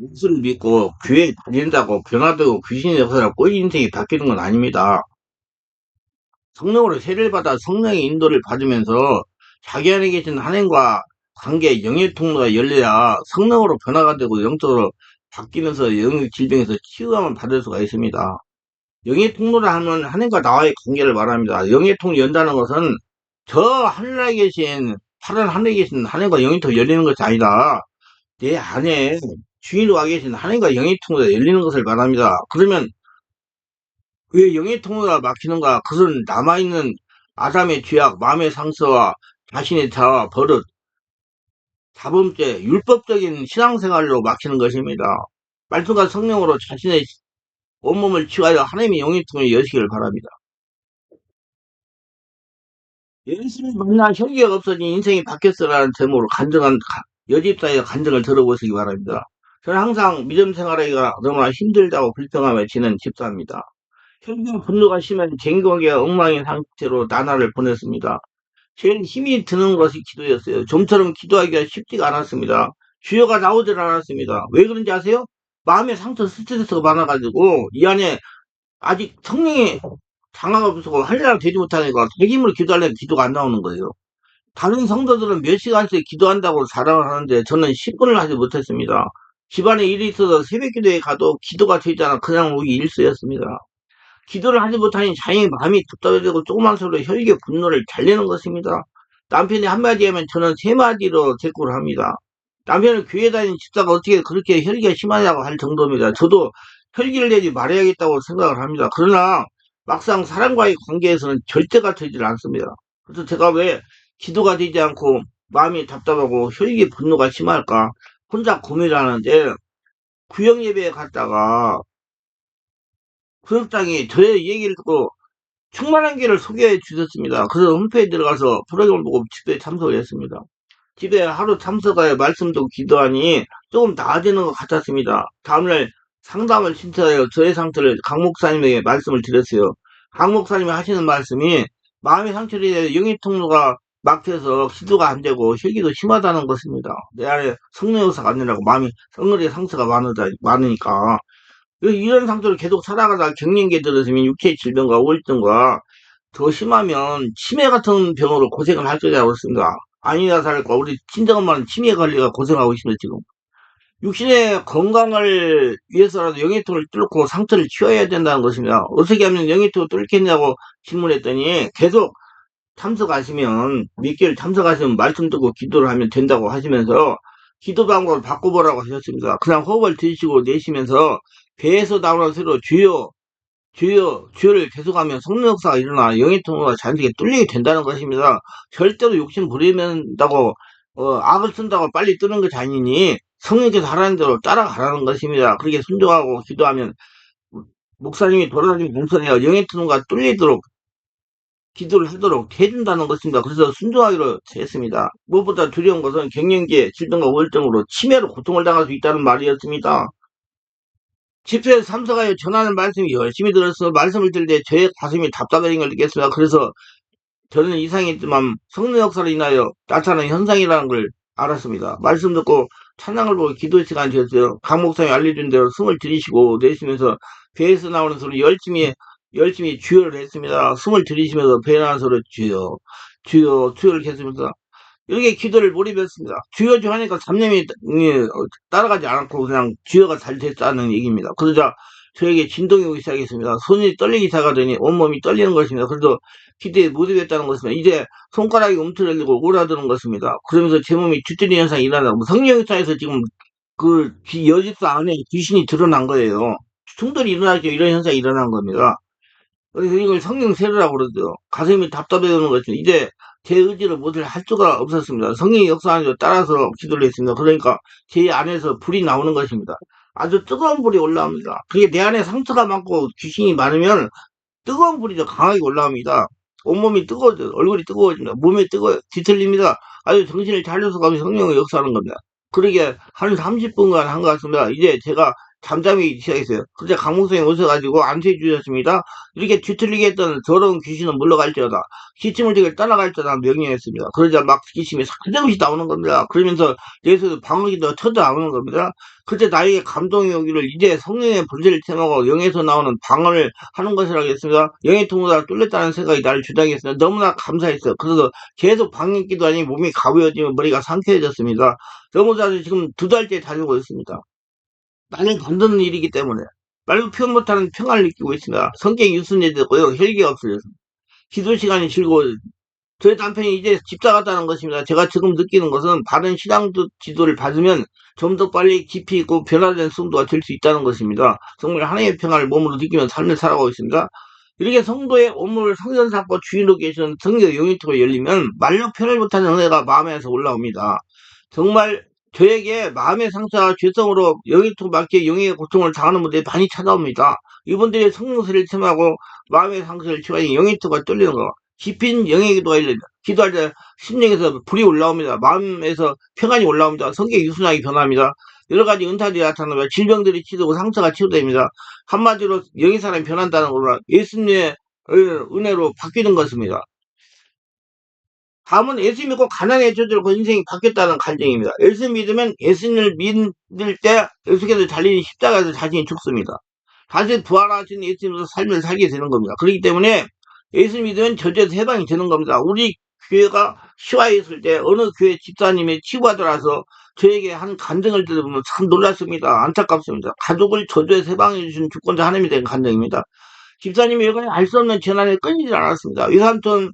예수를 믿고 교회에 다닌다고 변화되고 귀신의 역사를 꼬인 인생이 바뀌는 건 아닙니다. 성령으로 세례를 받아 성령의 인도를 받으면서 자기 안에 계신 하나님과 관계, 영의 통로가 열려야 성령으로 변화가 되고 영적으로 바뀌면서 영의 질병에서 치유함을 받을 수가 있습니다. 영의 통로라 하면 하나님과 나와의 관계를 말합니다. 영의 통로 연다는 것은 저 하늘에 계신 파란 하늘에 계신 하나님과 영의 통로 열리는 것이 아니라 내 안에 주인으로 와 계신 하나님과 영의 통로가 열리는 것을 말합니다. 그러면 왜 영의 통로가 막히는가? 그것은 남아있는 아담의 죄악, 마음의 상처와 자신의 자아, 버릇, 자범죄, 율법적인 신앙생활로 막히는 것입니다. 말씀과 성령으로 자신의 온몸을 치유하여 하나님의 영의 통로에 여시기를 바랍니다. 예수를 만나 혈기가 없어진 인생이 바뀌었어라는 제목으로 여집사의 간증을 들어보시기 바랍니다. 저는 항상 믿음 생활하기가 너무나 힘들다고 불평하며 지낸 집사입니다. 혈기와 분노가 심한 쟁거기가 엉망인 상태로 나날을 보냈습니다. 제일 힘이 드는 것이 기도였어요. 좀처럼 기도하기가 쉽지가 않았습니다. 주여가 나오질 않았습니다. 왜 그런지 아세요? 마음의 상처 스트레스가 많아가지고 이 안에 아직 성령이 장화가 없어서 할례가 되지 못하니까 책임으로 기도하려면 기도가 안 나오는 거예요. 다른 성도들은 몇 시간씩 기도한다고 자랑을 하는데 저는 10분을 하지 못했습니다. 집안에 일이 있어서 새벽 기도에 가도 기도가 되지 않아 그냥 오기 일쑤였습니다. 기도를 하지 못하니 자신의 마음이 답답해지고 조그만 소리로 혈기 분노를 달래는 것입니다. 남편이 한마디 하면 저는 세 마디로 대꾸를 합니다. 남편은 교회 다니는 집사가 어떻게 그렇게 혈기가 심하냐고 할 정도입니다. 저도 혈기를 내지 말아야겠다고 생각을 합니다. 그러나 막상 사람과의 관계에서는 절대가 되질 않습니다. 그래서 제가 왜 기도가 되지 않고 마음이 답답하고 혈기 분노가 심할까 혼자 고민을 하는데 구역 예배에 갔다가 구역장이 저의 얘기를 듣고 충만한 길을 소개해 주셨습니다. 그래서 홈페이지 들어가서 프로그램을 보고 집회에 참석을 했습니다. 집에 하루 참석하여 말씀도 기도하니 조금 나아지는 것 같았습니다. 다음날 상담을 신청하여 저의 상태를 강 목사님에게 말씀을 드렸어요. 강 목사님이 하시는 말씀이 마음의 상처에 대해 영의 통로가 막혀서 기도가 안 되고 혈기도 심하다는 것입니다. 내 안에 성령 역사가 안 되라고 마음이 성령의 상처가 많으니까 이런 상태로 계속 살아가다 갱년기에 들어서면 육체의 질병과 우울증과 더 심하면 치매 같은 병으로 고생을 할 거라고 했습니다. 아니나 다를까 우리 친정엄마는 치매에 걸려가 고생하고 있습니다 지금. 육신의 건강을 위해서라도 영해통을 뚫고 상처를 치워야 된다는 것입니다. 어떻게 하면 영해통을 뚫겠냐고 질문했더니 계속 참석하시면 몇 개월 참석하시면 말씀 듣고 기도를 하면 된다고 하시면서 기도 방법을 바꿔보라고 하셨습니다. 그냥 호흡을 들이쉬고 내쉬면서 배에서 나오는 소리로 주여를 계속하면 성령 역사가 일어나 영의 통로가 자연스럽게 뚫리게 된다는 것입니다. 절대로 욕심 부리면다고 악을 쓴다고 빨리 뜨는 것이 아니니 성령께서 하라는 대로 따라가라는 것입니다. 그렇게 순종하고 기도하면 목사님이 돌아다니는 문서에요 영의 통로가 뚫리도록 기도를 하도록 해준다는 것입니다. 그래서 순종하기로 했습니다. 무엇보다 두려운 것은 갱년기에 질병과 우울증으로 치매로 고통을 당할 수 있다는 말이었습니다. 집회에 참석하여 전하는 말씀이 열심히 들어서 말씀을 들을 때 저의 가슴이 답답해진 걸 느꼈습니다. 그래서 저는 이상했지만 성령 역사로 인하여 나타나는 현상이라는 걸 알았습니다. 말씀 듣고 찬양을 보고 기도 시간이 되었어요. 강 목사님이 알려준 대로 숨을 들이쉬고 내쉬면서 배에서 나오는 소리 열심히 주여를 했습니다. 숨을 들이쉬면서 배에 나오는 소리 주여를 했습니다. 이렇게 기도를 몰입했습니다. 주여 주 하니까 잡념이 따라가지 않고 그냥 주여가 잘 됐다는 얘기입니다. 그러자 저에게 진동이 오기 시작했습니다. 손이 떨리기 시작하더니 온몸이 떨리는 것입니다. 그래서 기대에 못입했다는 것입니다. 이제 손가락이 움츠러들고 오라드는 것입니다. 그러면서 제 몸이 뒤틀리는 현상이 일어나고 성령사에서 지금 그 여집사 안에 귀신이 드러난 거예요. 충돌이 일어날 때 이런 현상이 일어난 겁니다. 그래서 이걸 성령 세례라고 그러죠. 가슴이 답답해오는 것이 이제 제 의지로 무엇을 할 수가 없었습니다. 성령의 역사하는 따라서 기도를 했습니다. 그러니까 제 안에서 불이 나오는 것입니다. 아주 뜨거운 불이 올라옵니다. 그게 내 안에 상처가 많고 귀신이 많으면 뜨거운 불이 더 강하게 올라옵니다. 온몸이 뜨거워져요. 얼굴이 뜨거워집니다. 몸이 뒤틀립니다. 아주 정신을 차려서 가면 성령의 역사하는 겁니다. 그러게 한 30분간 한 것 같습니다. 이제 제가 잠잠히 시작했어요. 그때 강몽성이 오셔가지고 안수해 주셨습니다. 이렇게 뒤틀리게 했던 더러운 귀신은 물러갈지어다. 기침을 되게 떠나갈지어다 명령했습니다. 그러자 막 기침이 사정없이 나오는 겁니다. 그러면서 예수도 방울기도 터져 나오는 겁니다. 그때 나에게 감동이 오기를 이제 성령의 본질을 체험하고 영에서 나오는 방언을 하는 것이라고 했습니다. 영의 통로가 뚫렸다는 생각이 나를 주장했습니다. 너무나 감사했어요. 그래서 계속 방귀기도 하니 몸이 가벼워지면 머리가 상쾌해졌습니다. 너무 자주 지금 2달째 다니고 있습니다. 나는 건드는 일이기 때문에 말로 표현 못하는 평안을 느끼고 있습니다. 성격이 유순해졌고요. 혈기가 없어져서 기도 시간이 즐거워요. 저희 남편이 이제 집사 같다는 것입니다. 제가 지금 느끼는 것은 바른 신앙 지도를 받으면 좀 더 빨리 깊이 있고 변화된 성도가 될 수 있다는 것입니다. 정말 하나님의 평안을 몸으로 느끼며 삶을 살아가고 있습니다. 이렇게 성도의 온몸을 성전 삼고 주인으로 계시는 성령의 영이토로 열리면 말로 표현을 못하는 은혜가 마음에서 올라옵니다. 정말 저에게 마음의 상처와 죄성으로 영이토 맞게 영의 고통을 당하는 분들이 많이 찾아옵니다. 이분들의 성령세를 체험하고 마음의 상처를 치유하니 영이토가 뚫리는 거. 깊은 영의 기도가 열립니다. 기도할 때 심령에서 불이 올라옵니다. 마음에서 평안이 올라옵니다. 성격이 유순하게 변합니다. 여러 가지 은사들이 나타나며 질병들이 치료되고 상처가 치유됩니다. 한마디로 영의 사람이 변한다는 거로 예수님의 은혜로 바뀌는 것입니다. 다음은 예수 믿고 가난에 젖들고 인생이 바뀌었다는 간증입니다. 예수 믿으면 예수님을 믿을 때 예수께서 달리는 십자가에서 자신이 죽습니다. 다시 부활하신 예수님으로 삶을 살게 되는 겁니다. 그렇기 때문에 예수 믿으면 저주에서 해방이 되는 겁니다. 우리 교회가 시화에 있을 때 어느 교회 집사님이 치부하더라서 저에게 한 간증을 들어보면 참 놀랐습니다. 안타깝습니다. 가족을 저주에서 해방해 주신 주권자 하나님이 된 간증입니다. 집사님이 여간에 알 수 없는 재난에 끊이지 않았습니다. 외삼촌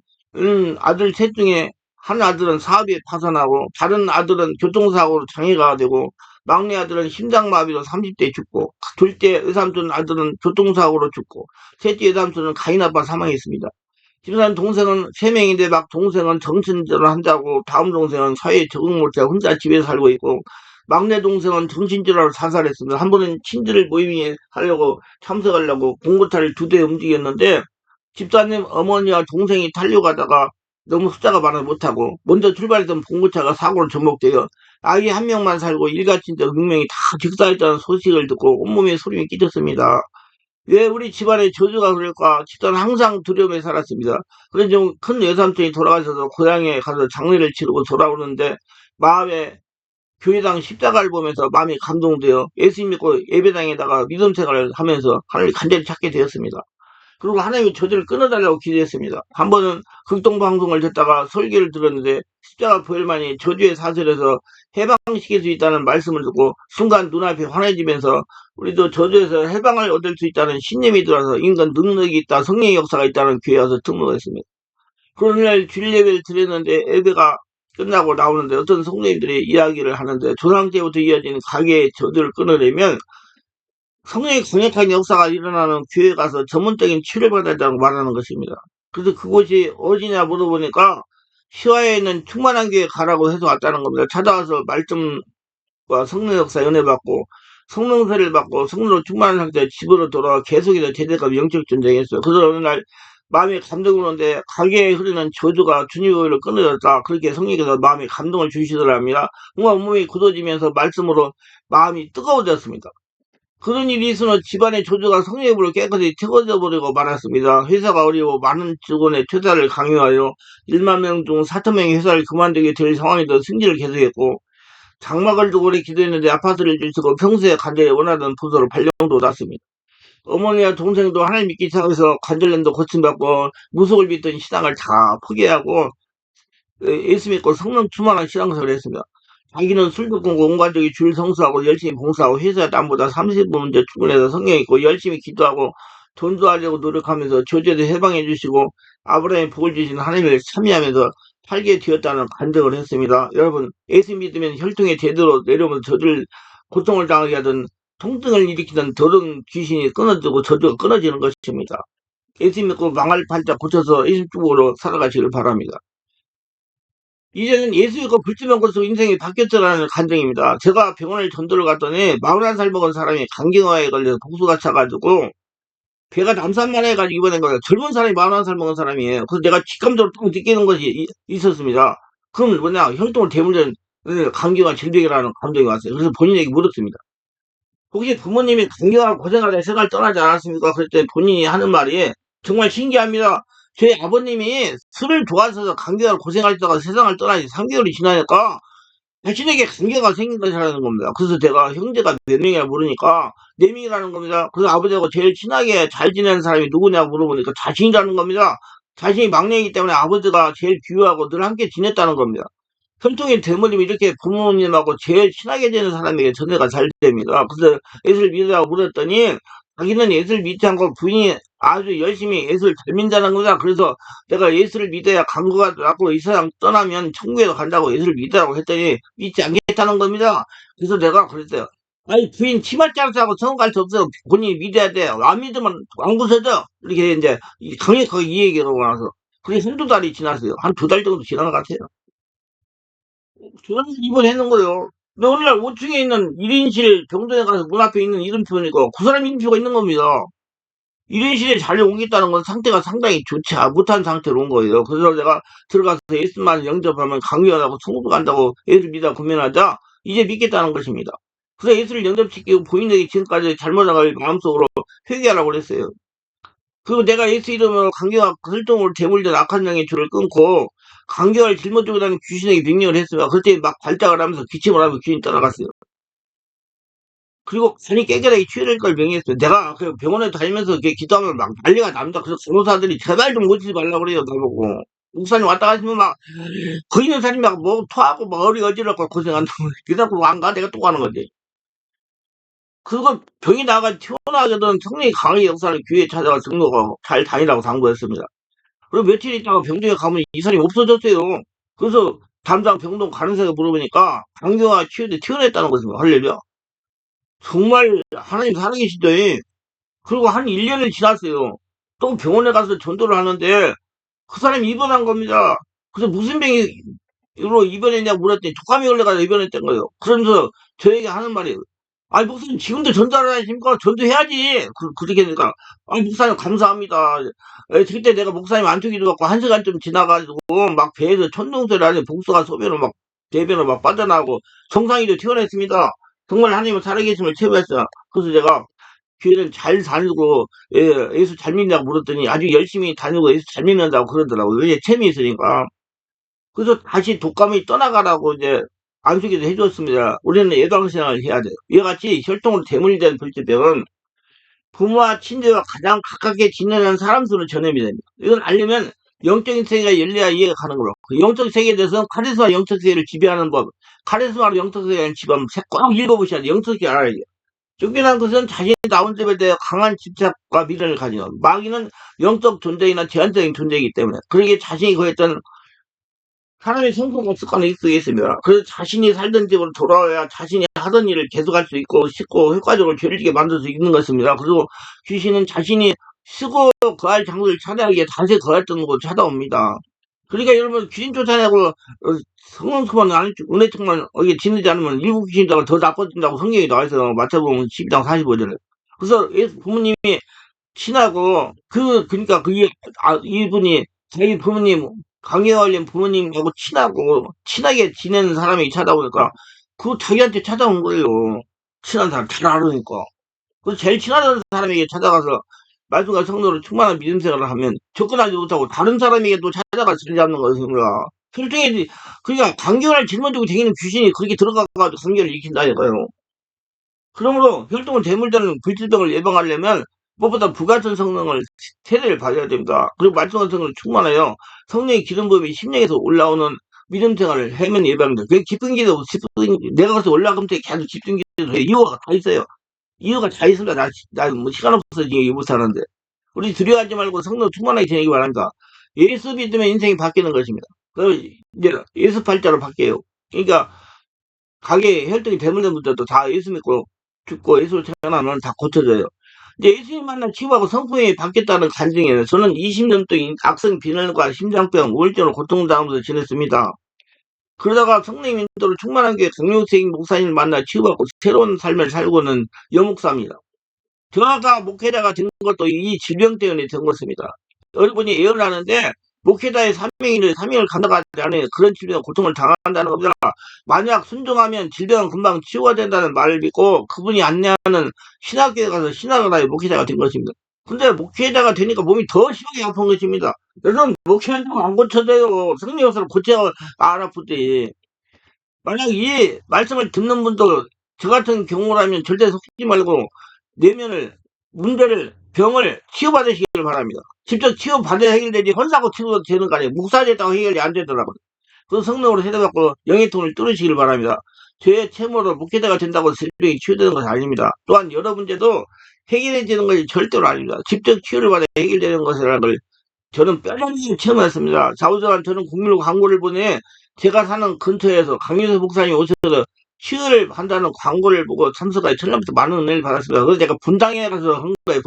아들 셋 중에 한 아들은 사업에 파산하고 다른 아들은 교통사고로 장애가 되고 막내 아들은 심장마비로 30대 죽고 둘째 외삼촌 아들은 교통사고로 죽고 셋째 외삼촌은 가인아빠 사망했습니다. 집사람 동생은 3명인데 막 동생은 정신질환 한다고 다음 동생은 사회에 적응 못해 혼자 집에 살고 있고 막내 동생은 정신질환으로 자살했습니다. 한 번은 친지를 모임에 하려고 참석하려고 공고차를 2대 움직였는데 집사님 어머니와 동생이 타려가다가 너무 숫자가 많아 못하고 먼저 출발했던 봉고차가 사고로 전복되어 아이 한 명만 살고 일가 친척 6명이 다 직사했다는 소식을 듣고 온몸에 소름이 끼쳤습니다. 왜 우리 집안에 저주가 그럴까? 집사는 항상 두려움에 살았습니다. 그래서 좀 큰 외삼촌이 돌아가셔서 고향에 가서 장례를 치르고 돌아오는데 마음에 교회당 십자가를 보면서 마음이 감동되어 예수 믿고 예배당에다가 믿음 생활을 하면서 하나님을 간절히 찾게 되었습니다. 그리고 하나님이 저주를 끊어달라고 기도했습니다. 한 번은 극동방송을 듣다가 설교를 들었는데 십자가 보혈만이 저주의 사슬에서 해방시킬 수 있다는 말씀을 듣고 순간 눈앞이 환해지면서 우리도 저주에서 해방을 얻을 수 있다는 신념이 들어서 인간 능력이 있다, 성령의 역사가 있다는 교회에 와서 등록했습니다. 그런 날 주일 예배를 드렸는데 예배가 끝나고 나오는데 어떤 성도님들이 이야기를 하는데 조상 때부터 이어지는 가게의 저주를 끊으려면 성령의 강력한 역사가 일어나는 교회 가서 전문적인 치료를 받아야 된다고 말하는 것입니다. 그래서 그곳이 어디냐 물어보니까 시화에 있는 충만한 교회 가라고 해서 왔다는 겁니다. 찾아와서 말씀과 성령 역사 은혜 받고 성령세를 받고 성령으로 충만한 상태에 집으로 돌아와 계속해서 제대가 영적 전쟁했어요. 그래서 어느 날 마음이 감동이 오는데 가게에 흐르는 저주가 주님으로 끊어졌다. 그렇게 성령께서 마음에 감동을 주시더랍니다. 뭔가 몸이 굳어지면서 말씀으로 마음이 뜨거워졌습니다. 그런 일이 있으면 집안의 조주가 성령의 불로 깨끗이 태워져 버리고 말았습니다. 회사가 어려워 많은 직원의 퇴사를 강요하여 1만 명 중 4천 명이 회사를 그만두게 될 상황이 더 승진을 계속했고 장막을 두고 오래 기도했는데 아파트를 주시고 평소에 간절히 원하던 부서로 발령도 났습니다. 어머니와 동생도 하나님 믿기 시작해서 관절염도 고침받고 무속을 믿던 신앙을 다 포기하고 예수 믿고 성령 충만한 신앙생활을 했습니다. 자기는 술 듣고 온 가족이 줄 성수하고 열심히 봉사하고 회사 남보다 30분 먼저 출근해서 성경 읽고 열심히 기도하고 돈도 하려고 노력하면서 저주에서 해방해 주시고 아브라함의 복을 주신 하나님을 참여하면서 살게 되었다는 간증을 했습니다. 여러분 예수 믿으면 혈통에 제대로 내려오면서 저주를 고통을 당하게 하던 통증을 일으키던 더러운 귀신이 끊어지고 저주가 끊어지는 것입니다. 예수 믿고 망할 팔자 고쳐서 예수 쪽으로 살아가시길 바랍니다. 이제는 예수 믿고 불지면 것으로 인생이 바뀌었더라는 간증입니다. 제가 병원을 전도를 갔더니 41살 먹은 사람이 간경화에 걸려서 복수가 차가지고 배가 남산만 해가지고 입원한 거예요. 젊은 사람이 41살 먹은 사람이에요. 그래서 내가 직감적으로 딱 느끼는 것이 있었습니다. 그럼 뭐냐 혈통을 대물리는 간경화 질병이라는 감정이 왔어요. 그래서 본인에게 물었습니다. 혹시 부모님이 강경하고 고생하다 세상을 떠나지 않았습니까? 그랬더니 본인이 하는 말이 정말 신기합니다. 저희 아버님이 술을 좋아해서 강경하고 고생하다가 세상을 떠나지 3개월이 지나니까 자신에게 관계가 생긴 것이라는 겁니다. 그래서 제가 형제가 몇 명이나 모르니까 4명이라는 겁니다. 그래서 아버지하고 제일 친하게 잘 지내는 사람이 누구냐고 물어보니까 자신이라는 겁니다. 자신이 막내이기 때문에 아버지가 제일 귀하고 늘 함께 지냈다는 겁니다. 혈통의 대모님이 이렇게 부모님하고 제일 친하게 지내는 사람에게 전해가 잘 됩니다. 그래서 예술 믿으라고 물었더니 자기는 예술 믿지 않고 부인이 아주 열심히 예술 잘 믿는다는 거다. 그래서 내가 예술을 믿어야 강구가 낫고 이 세상 떠나면 천국에 간다고 예술을 믿으라고 했더니 믿지 않겠다는 겁니다. 그래서 내가 그랬어요. 아니 부인 치맛자락하고 성공 갈 수 없어. 본인이 믿어야 돼. 안 믿으면 안 구세져. 이렇게 이제 강력하게 이 얘기가 나와서 그게 한두 달이 지났어요. 한 2달 정도 지난 것 같아요. 저는 입원했는 거예요. 근데 어느 날 5층에 있는 1인실 병동에 가서 문 앞에 있는 이름표니까 그 사람 이름표가 있는 겁니다. 1인실에 자리 옮겼다는 건 상태가 상당히 좋지 못한 상태로 온 거예요. 그래서 내가 들어가서 예수만 영접하면 강요하다고 천국 간다고 예수 믿어 고민하자 이제 믿겠다는 것입니다. 그래서 예수를 영접시키고 본인에게 지금까지 잘못한 마음속으로 회개하라고 그랬어요. 그리고 내가 예수 이름으로 강경한 활동으로 대물된 악한 영의 줄을 끊고 강경을 짊어지고 다니는 귀신에게 명령을 했어요. 그때 막 발작을 하면서 기침을 하면서 귀신이 떠나갔어요. 그리고 산이 깨끗하게 취해질 걸 명령했어요. 내가 그 병원에 다니면서 이렇게 기도하면 막 난리가 납니다. 그래서 간호사들이 제발 좀 오지 말라고 그래요. 나보고. 목사님 왔다 가시면 막 거기 있는 사람이 막 뭐 토하고 막 머리 어지럽고 고생한다고. 그래갖고 안 가? 내가 또 가는 거지. 그거 병이 나가 튀어나가거든 성령이 강하게 역사를 교회에 찾아가 등록하고 잘 다니라고 당부했습니다. 그리고 며칠 있다가 병동에 가면 이 사람이 없어졌어요. 그래서 담당 병동 간호사가 물어보니까 강경화 치유돼 퇴원했다는 것입니다. 할렐루야. 정말 하나님 살아계시더니 그리고 한 1년이 지났어요. 또 병원에 가서 전도를 하는데 그 사람이 입원한 겁니다. 그래서 무슨 병으로 입원했냐고 물었더니 독감이 걸려가지고 입원했던 거예요. 그러면서 저에게 하는 말이 아니 목사님 지금도 전도를 하십니까? 전도해야지. 그렇게 되니까 아니 목사님 감사합니다. 그때 내가 목사님 안쪽이도 갖고 1시간쯤 지나가지고 막 배에서 천둥소리 하니 복수가 소변을 막 대변을 막 빠져나오고 정상이도 퇴원했습니다. 정말 하나님은 살아계심을 체험했어요. 그래서 제가 교회를 잘 다니고 예수 잘 믿냐고 물었더니 아주 열심히 다니고 예수 잘 믿는다고 그러더라고요. 왜냐 체험이 있으니까. 그래서 다시 독감이 떠나가라고 이제 안수기도 해줬습니다. 우리는 예방생활을 해야 돼요. 이와 같이 혈통으로 대물이 된 불치병은 부모와 친지와 가장 가깝게 지내는 사람 수로 전염이 됩니다. 이건 알려면 영적인 세계가 열려야 이해가 가는 거로. 그 영적 세계에 대해서는 카리스마 영적 세계를 지배하는 법, 카리스마로 영적 세계를 지배하면 꼭 읽어보셔야 돼요. 영적 세계 알아야 돼요. 쫓겨난 것은 자신이 나온 집에 대해 강한 집착과 미련을 가지고 마귀는 영적 존재이나 제한적인 존재이기 때문에 그러기에 자신이 거했던 사람의 성품과 습관이 속에 있으며 그래서 자신이 살던 집으로 돌아와야 자신이 하던 일을 계속할 수 있고 쉽고 효과적으로 죄를 지게 만들 수 있는 것입니다. 그리고 귀신은 자신이 쓰고 거할 장소를 찾아가기에 다시 거했던 곳을 찾아옵니다. 그러니까 여러분 귀신 쫓아내고 성령充안 은혜充만 이게 지내지 않으면 일부 귀신자가 더 나빠진다고 성경에 나와 있어요. 마태복음 12장 45절에. 그래서 부모님이 친하고 그러니까 그게 이분이 자기 부모님 강에 걸린 부모님하고 친하게 지내는 사람이 찾아오니까 그 자기한테 찾아온 거예요. 친한 사람 잘 알으니까. 그래서 제일 친하던 사람에게 찾아가서 말씀과 성도로 충만한 믿음 생활을 하면 접근하지 못하고 다른 사람에게 또 찾아가서 자리 잡는 것입니다. 혈통이 그러니까 간경을 짊어지고 다니는 귀신이 그렇게 들어가가지고 간경을 일으킨다니까요. 그러므로 혈통을 대물되는 불치병을 예방하려면 무엇보다 불같은 성령을 세례를 받아야 됩니다. 그리고 말씀과 성령을 충만하여 성령의 기름 부음이 심령에서 올라오는 믿음 생활을 하면 예방입니다. 그게 기쁜 기도, 내가 가서 올라가면 계속 기쁜 기도 해. 이유가 다 있어요. 이유가 다 있습니다. 나 뭐 시간 없어서 얘기 못하는데. 우리 두려워하지 말고 성령 충만하게 지내기 바랍니다. 예수 믿으면 인생이 바뀌는 것입니다. 그 이제 예수 팔자로 바뀌어요. 그러니까 가게 혈통이 대물된 분들도 다 예수 믿고 죽고 예수를 태어나면 다 고쳐져요. 이제 예수님 만나 치유하고 성품이 바뀌었다는 간증이에요. 저는 20년 동안 악성 빈혈과 심장병, 우울증으로 고통당하면서 지냈습니다. 그러다가 성령 인도로 충만한 교회 강력생 목사님을 만나 치유받고 새로운 삶을 살고는 여목사입니다. 저가 목회자가 된 것도 이 질병 때문에 된 것입니다. 여러분이 예언하는데 목회자의 사명인데 사명을 감당하지 않으면 그런 질병 고통을 당한다는 겁니다. 만약 순종하면 질병은 금방 치유가 된다는 말을 믿고 그분이 안내하는 신학교에 가서 신학을 하여 목회자가 된 것입니다. 근데 목회자가 되니까 몸이 더 심하게 아픈 것입니다. 여러분 목회한다고 안 고쳐져요. 성령으로 고쳐야 안 아프지. 만약 이 말씀을 듣는 분도 저 같은 경우라면 절대 속지 말고 내면을 문제를 병을 치유받으시길 바랍니다. 직접 치유받아야 해결되지 혼자고 치유되는 거 아니에요. 묵사됐다고 해결이 안 되더라고요. 그 성령으로 해결받고 영의 통을 뚫으시길 바랍니다. 죄의 채무로 목회자가 된다고 질병이 치유되는 것은 아닙니다. 또한 여러 문제도 해결해지는 것이 절대로 아닙니다. 직접 치유를 받아 해결되는 것이라는 걸 저는 뼈저리게 체험했습니다. 좌우지간 저는 국민으로 광고를 보내 제가 사는 근처에서 강윤서 목사님이 오셔서 치유를 한다는 광고를 보고 참석하여 천년부터 많은 은혜를 받았습니다. 그래서 제가 분당에 가서 한 거예요.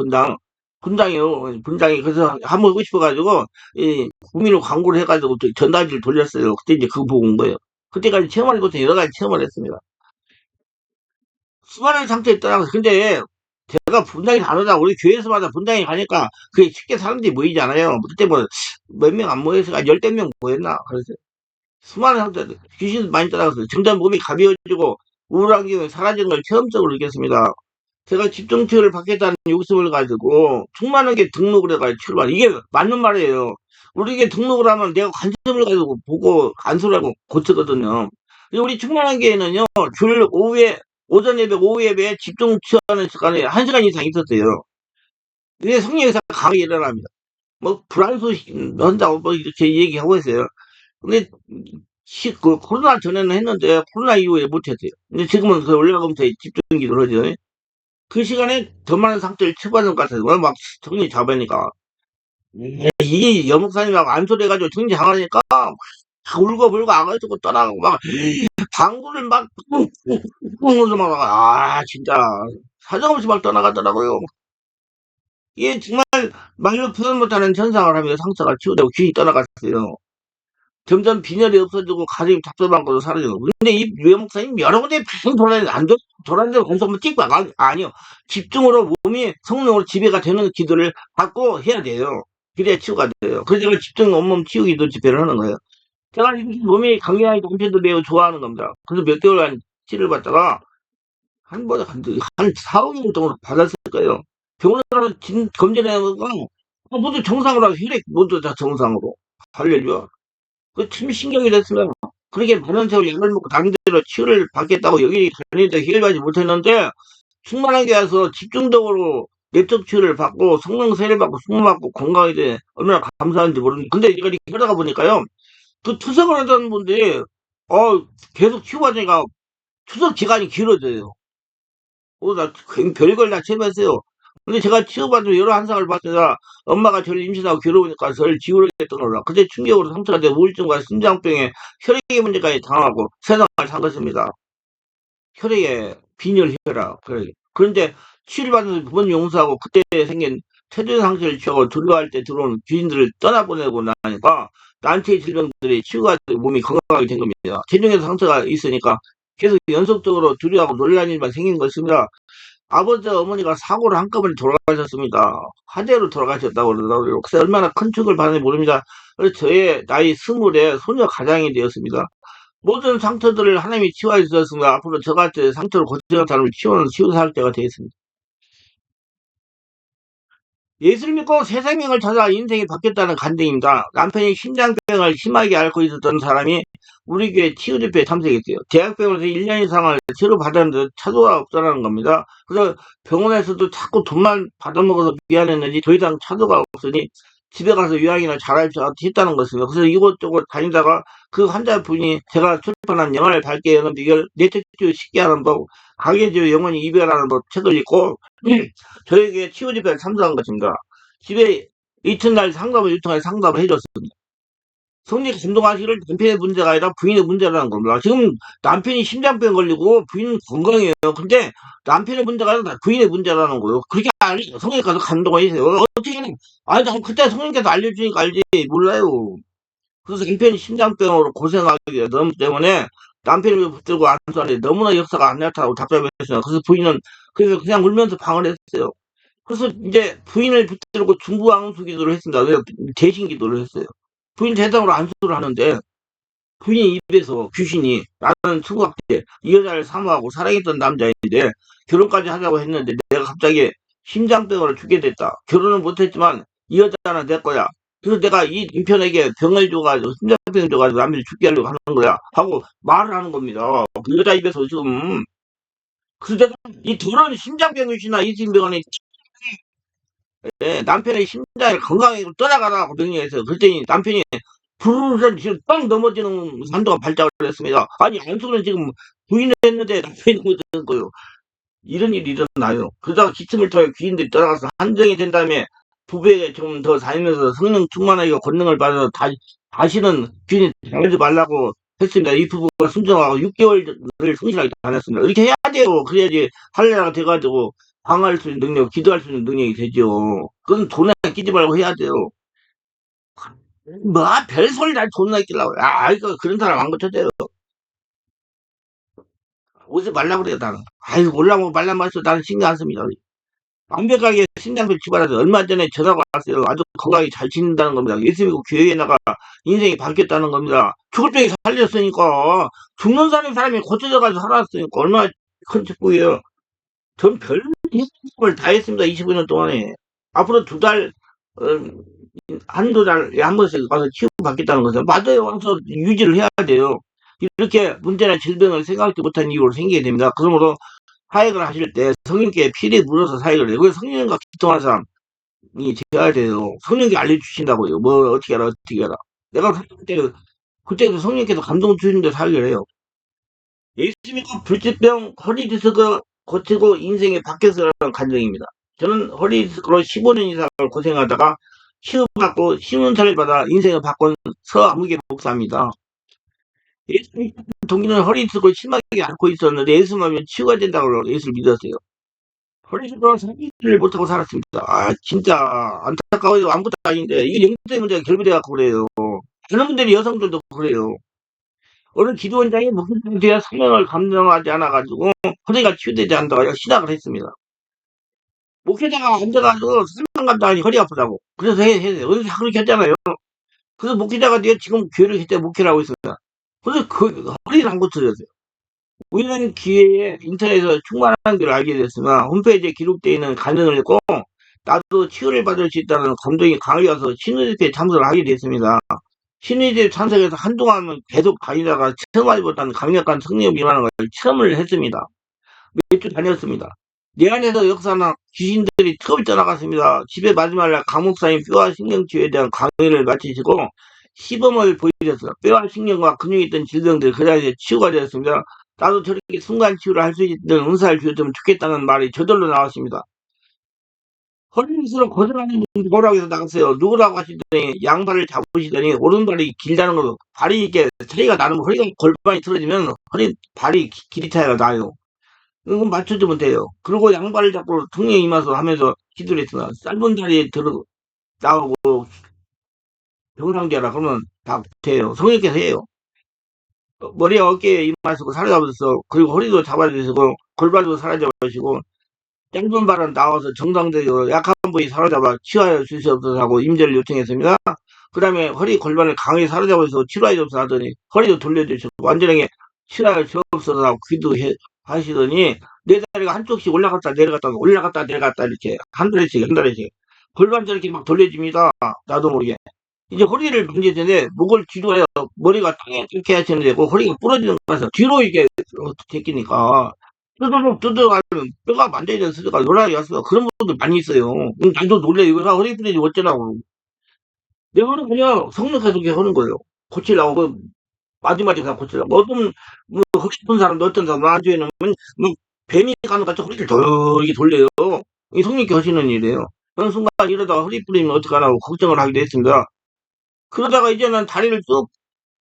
분당이요. 분당이 그래서 한번 오고 싶어가지고 이 국민으로 광고를 해가지고 전단지를 돌렸어요. 그때 이제 그거 보고 온 거예요. 그때까지 체험할 것은 여러 가지 체험을 했습니다. 수많은 상태에 있더라고요. 근데 제가 분당에 가느라 우리 교회에서마다 분당에 가니까 그게 쉽게 사람들이 모이잖아요. 그때 뭐 몇 명 안 모여서 한 열댓 명 모였나? 그래서 수많은 상태들 귀신 많이 따라갔어요. 점점 몸이 가벼워지고 우울한 기운이 사라지는 걸 체험적으로 느꼈습니다. 제가 집중치유를 받겠다는 욕심을 가지고 수많은 게 등록을 해가지고 치료를 받 이게 맞는 말이에요. 우리에게 등록을 하면 내가 관심을 가지고 보고 간수를 하고 고치거든요. 근데 우리 충만한교회는요 줄 오후에 오전 예배, 오후 예배에 집중 치유하는 시간에 1시간 이상 있었어요. 이게 성령에서 강하게 일어납니다. 뭐 불안수 한다고 뭐 이렇게 얘기하고 있어요. 근데 그 코로나 전에는 했는데 코로나 이후에 못했어요. 근데 지금은 그 올라가면서 집중 기도를 하죠. 그 시간에 더 많은 상처를 치받은 것 같아서 막 정신 잡으니까 이게 여목사님하고 안소리해가지고 정신 잡으니까 막 울고불고 아가지고 떠나가고 막 방구를 막 뿡뿡 막 진짜 사정없이 막 떠나가더라고요. 이게 정말 말로 표현 못하는 현상을 하면서 상처가 치유되고 귀신이 떠나갔어요. 점점 빈혈이 없어지고 가슴이 답답한 것도 사라지고. 근데 이 유해 목사님 여러 군데 쭉 돌아다니는데 안 돌아다니는 거기서 한번 찍고 아니요. 집중으로 몸이 성령으로 지배가 되는 기도를 받고 해야 돼요. 그래야 치유가 돼요. 그래서 제가 집중 온몸 치유기도 집회를 하는 거예요. 제가 이렇게 몸이 강경하게 남편도 매우 좋아하는 겁니다. 그래서 몇 개월간 치료를 받다가 한 4, 5년 동안 받았을 거예요. 병원에 가서 검진해보니까 모두 정상으로 하고 혈액 모두 다 정상으로. 할렐루야. 그 참 신경이 됐습니다. 그렇게 많은 세월 약을 먹고 당대로 치료를 받겠다고 여기 다니는데 해결하지 못했는데 충만한 게 와서 집중적으로 내적 치유를 받고 성령 세례를 받고 숨을 받고 건강이 돼 얼마나 감사한지 모르는데 근데 제가 이렇게 하다가 보니까요 그 투석을 하던 분들이 계속 치유받으니까 투석 기간이 길어져요. 나 별걸 다 체험했어요. 근데 제가 치유받으면 여러 한상을 받다가 엄마가 저를 임신하고 괴로우니까 저를 지우려했던 거라. 그때 충격으로 상처가 돼 우울증과 심장병에 혈액의 문제까지 당하고 세상을 산 것입니다. 혈액에 빈혈 혈압. 그런데 치료를 받으면서 부모님 용서하고 그때 생긴 체중 상실을 취하고 두려워할 때 들어오는 귀신들을 떠나보내고 나니까 난치의 질병들이 치유가 되고 몸이 건강하게 된 겁니다. 체중에서 상처가 있으니까 계속 연속적으로 두려워하고 놀란 일만 생긴 것입니다. 아버지와 어머니가 사고로 한꺼번에 돌아가셨습니다. 화재로 돌아가셨다고 그러더라고요. 그래서 얼마나 큰 충격을 받았는지 모릅니다. 그래서 저의 나이 20에 소녀 가장이 되었습니다. 모든 상처들을 하나님이 치유해 주셨습니다. 앞으로 저같이 상처를 고치는 사람을 치유할 때가 되겠습니다. 예수를 믿고 새 생명을 찾아 인생이 바뀌었다는 간증입니다. 남편이 심장병을 심하게 앓고 있었던 사람이 우리 교회 치유집회에 참석했어요. 대학병원에서 1년 이상을 치료받았는데 차도가 없다는 겁니다. 그래서 병원에서도 자꾸 돈만 받아먹어서 미안했는지 더 이상 차도가 없으니 집에 가서 요양이나 잘할자 했다는 것입니다. 그래서 이곳저곳 다니다가 그 환자분이 제가 출판한 영혼을 밝게 여는 비결, 내적치유 쉽게 하는 법, 강해지어 영혼이 이별하는 법 책을 읽고 저에게 치유집회에 참석한 것입니다. 집에 이튿날 상담을 요청해 상담을 해줬습니다. 성리 감동하시기를 남편의 문제가 아니라 부인의 문제라는 겁니다. 지금 남편이 심장병 걸리고 부인은 건강해요. 근데 남편의 문제가 아니라 부인의 문제라는 거예요. 그렇게 성리 가서 감동하세요. 어떻게 아니 그때 성님께서 알려주니까 알지 몰라요. 그래서 남편이 심장병으로 고생하게 너무 때문에 남편을 붙들고 안수하는데 너무나 역사가 안 나타나고 답답했어요. 그래서 부인은 그래서 그냥 울면서 방을 했어요. 그래서 이제 부인을 붙들고 중부왕수 기도를 했습니다. 대신 기도를 했어요. 부인 대상으로 안수를 하는데 부인 입에서 귀신이 나는 중학때 이 여자를 사모하고 사랑했던 남자인데 결혼까지 하자고 했는데 내가 갑자기 심장병으로 죽게 됐다. 결혼은 못했지만 이 여자는 내 거야. 그래서 내가 이 인편에게 병을 줘가지고 심장병 줘가지고 남편을 죽게 하려고 하는 거야 하고 말을 하는 겁니다. 그 여자 입에서 지금. 그래서 내가 이 더러운 심장병이시나 이 심병원이 남편의 심장을 건강하게 떠나가라고 명령했어요. 그랬더니 남편이 부르르 지금 빵 넘어지는 한도가 발작을 했습니다. 아니 안수는 지금 부인을 했는데 남편이 넘어지는 거예요. 이런 일이 일어나요. 그러다가 기침을 통해 귀인들이 떠나가서 한정이 된 다음에 부부에게 좀 더 다니면서 성령 충만하게 권능을 받아서 다시는 귀인이 다니지 말라고 했습니다. 이 부부가 순종하고 6개월을 성실하게 다녔습니다. 이렇게 해야 돼요. 그래야지 할례가 돼가지고 방어할 수 있는 능력, 기도할 수 있는 능력이 되죠. 그건 돈에 끼지 말고 해야 돼요. 뭐, 별소리 날 돈나 끼려고. 아, 이거 그런 사람 안 고쳐져요. 오지 말라고 그래요, 나는. 아이고, 올라오고 말란 말씀 나는 신경 안 씁니다. 완벽하게 신장필 치발해서 얼마 전에 전화가 왔어요. 아주 건강히 잘 지낸다는 겁니다. 예수 믿고 교회에 나가 인생이 바뀌었다는 겁니다. 죽을 병이 살렸으니까 죽는 사람이 고쳐져가지고 살았으니까 얼마나 큰 축복이에요. 전 별 힘을 다 했습니다. 25년 동안에. 앞으로 두 달, 어, 한두 달에 한 번씩 와서 치료받겠다는 것은 맞아요. 와서 유지를 해야 돼요. 이렇게 문제나 질병을 생각지 못한 이유로 생기게 됩니다. 그러므로 사역을 하실 때 성령께 피를 물어서 사역을 해요. 그래서 성령과 기도하는 사람이 되어야 돼요. 성령께 알려주신다고요. 뭐 어떻게 하라 어떻게 하라. 내가 그때도 성령께서 감동 주시는데 사역을 해요. 예수 믿고 불치병 허리디스크 고치고 인생이 바뀌었으라는 간증입니다. 저는 허리디스크로 15년 이상을 고생하다가 치유받고 신문사를 받아 인생을 바꾼 서아무개 목사입니다. 예수 믿는 동기는 허리디스크를 심하게 앓고 있었는데 예수만 하면 치유가 된다고 예수를 믿었어요. 허리디스크로 살기를 못하고 살았습니다. 아 진짜 안타까워요. 아무것도 아닌데 이게 영적인 문제가 결부돼갖고 그래요. 많은 분들이 여성들도 그래요. 어느 기도원장이 목사님에 대한 사명을 감당하지 않아가지고 허리가 치유되지 않다가 시작을 했습니다. 목회자가 앉아가지고 설명 감당하니 허리 아프다고. 그래서 어디서 그렇게 했잖아요. 그래서 목회자가 내가 지금 교회를 그때 목회를 하고 있습니다. 그래서 그 허리를 안 고쳐졌어요. 우연한 기회에 인터넷에서 충만한 걸 알게 됐으나 홈페이지에 기록되어 있는 간증을 읽고 나도 치유를 받을 수 있다는 감동이 강해져서 신우집회에 참석을 하게 됐습니다. 신의집 참석해서 한동안 계속 다니다가 처음 알고보다는 강력한 성령 임하는 걸 체험을 했습니다. 몇 주 다녔습니다. 내 안에서 역사나 귀신들이 턱을 떠나갔습니다. 집에 마지막 날 강목사님 뼈와 신경치유에 대한 강의를 마치시고 시범을 보여줬어요. 뼈와 신경과 근육에 있던 질병들이 그 자리에 치유가 되었습니다. 나도 저렇게 순간 치유를 할 수 있는 은사를 주었으면 좋겠다는 말이 저절로 나왔습니다. 허리스로 고생하는 분이 뭐라고 해서 나갔어요. 누구라고 하시더니 양발을 잡으시더니 오른발이 길다는 거 발이 이렇게 차이가 나는 허리가 골반이 틀어지면 발이 길이 차이가 나요. 그건 맞춰주면 돼요. 그리고 양발을 잡고 성령에 임해서 하면서 기도를 했으나 짧은 다리에 들어 나오고 병상제라 그러면 다 돼요. 성령께서 해요. 머리와 어깨에 임하시고 사로잡으셔서 그리고 허리도 잡아주시고 골반도 사로잡으시고 짧은 발은 나와서 정상적으로 약한 부위 사로잡아 치유하여 주시옵소서 하고 임재를 요청했습니다. 그 다음에 허리 골반을 강하게 사로잡아서 치료하여 주옵소서 하더니 허리도 돌려주시고 완전하게 치유하여 주옵소서 하고 기도하시더니 내 다리가 한쪽씩 올라갔다 내려갔다 이렇게 한 다리씩 골반 저렇게 막 돌려집니다. 나도 모르게. 이제 허리를 만질 텐데 목을 뒤로 해요. 머리가 땅에 이렇게 하시는데 그 허리가 부러지는 거라서 뒤로 이게 제끼니까 뜯어가면 뼈가 만져야 쓰다가 놀라게 왔어. 그런 분들 많이 있어요. 나도 놀래. 이거 허리 부러지 어쩌라고. 내가 그냥 성능 계속해 하는 거예요. 고치려고 마지막에 다 고치려고. 뭐 허리 아픈 사람도 어떤 사람 나중에는 뭐 뱀이 가는 것 같이 허리를 이렇게 돌려요. 이 성령께 하시는 일이에요. 어느 순간 이러다가 허리 부리면 어떡하나 걱정을 하기도 했습니다. 그러다가 이제는 다리를 쭉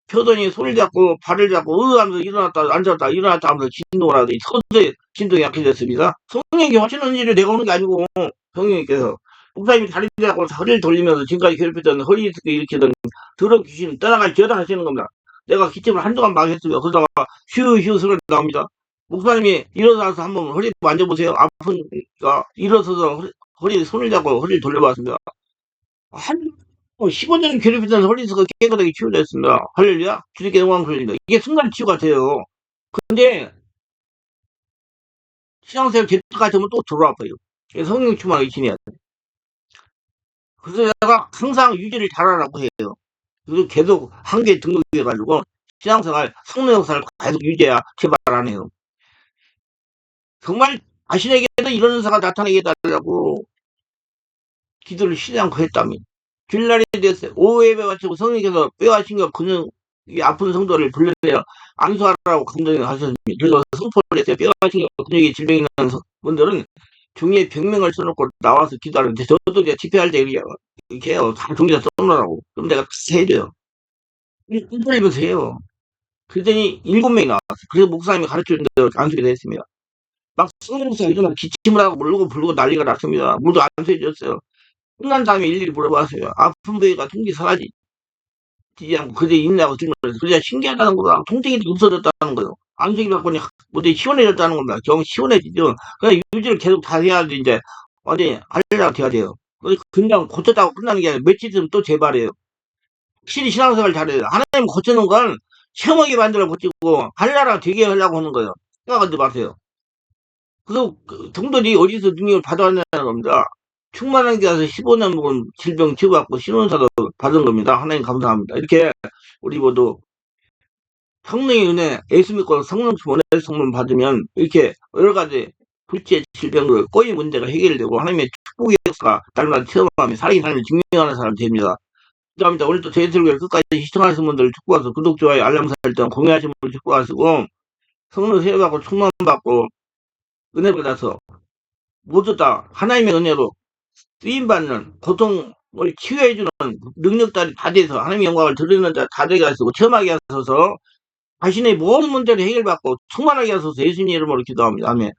펴더니 손을 잡고 발을 잡고 하면서 일어났다 하면서 진동을 하더니 서서히 진동이 약해졌습니다. 성령이 하시는 일을 내가 오는 게 아니고 성령님께서 목사님이 다리 잡고 허리를 돌리면서 지금까지 괴롭혔던 허리 일으키던 더러운 귀신을 떠나갈 기어다 하시는 겁니다. 내가 기침을 한동안 막 했습니다. 그러다가 휴휴 소리가 나옵니다. 목사님이 일어나서 한번 허리 만져보세요. 아프니까 일어서서 허리 손을 잡고 허리를 돌려봤습니다. 15년 괴롭히던 홀리스가 깨끗하게 치유됐습니다. 할렐루야. 주님께 영광 돌립니다. 이게 순간 치유가 돼요. 근데 신앙생활 계속까지 하면 또 돌아와 버려요. 그래서 성령 충만을 의심해야 돼. 그래서 내가 항상 유지를 잘하라고 해요. 그래서 계속 한개 등록해가지고 신앙생활 성령 역사를 계속 유지해야 제발 안 해요. 정말 자신에게도 이런 은사가 나타나게 해달라고 기도를 쉬지 않고 했다면 주일날이 됐어요. 오후 예배 마치고 성령께서 뼈와 신경 근육 이 아픈 성도를 불러내어 안수하라고 감동하셨습니다. 그래서 선포를 했어요. 뼈와 신경 근육에 질병이 있는 분들은 종이에 병명을 써놓고 나와서 기도하는데 저도 이제 집회할 때 이렇게 해요. 다 종이에 써놓으라고. 그럼 내가 다 해줘요. 꿀벌리면서 해요. 그랬더니 7명이 나왔어요. 그래서 목사님이 가르쳐준 대로 안수게 됐습니다. 막 성령사 일어나 기침을 하고 물고 부르고 난리가 났습니다. 물도 안수해줬어요. 끝난 다음에 일일이 물어봤어요. 아픈 부위가 통증이 사라지지 않고 그대 있냐고 질문해서 그게 신기하다는 거다. 통증이 없어졌다는 거예요. 안수기 받고니 뭐지 시원해졌다는 겁니다. 경 시원해지죠. 그냥 유지를 계속 다 해야지 이제 어디 할려고 돼야 돼요. 그냥 고쳤다고 끝나는 게 아니라 며칠 있으면 또 재발해요. 확실히 신앙생활 잘해요. 하나님 고치는 건 시험하게 만들어 고치고 할라라 되게 하려고 하는 거예요. 생각하지 마세요. 그래서 그 성도들이 어디서 능력을 받아왔냐는 겁니다. 충만한 교회에서 15년 묵은 질병 치유받고 신원사도 받은 겁니다. 하나님 감사합니다. 이렇게 우리 모두 성령의 은혜, 예수 믿고 성령 원의 성령 받으면 이렇게 여러 가지 불치의 질병들, 꼬인 문제가 해결되고 하나님의 축복의 역사가 날마다 체험하며 살아있는 삶을 증명하는 사람이 됩니다. 감사합니다. 오늘도 제 설교를 끝까지 시청하시는 분들 축복하셔서 구독, 좋아요, 알람 설정, 공유하시는 분들 축복하시고 성령 세례받고 충만 받고 은혜 받아서 모두 다 하나님의 은혜로 쓰임받는 고통을 치유해주는 능력들이 다 돼서 하나님의 영광을 드리는 자 다 되게 하시고 체험하게 하셔서 자신의 모든 문제를 해결받고 충만하게 하셔서 예수님 이름으로 기도합니다. 아멘.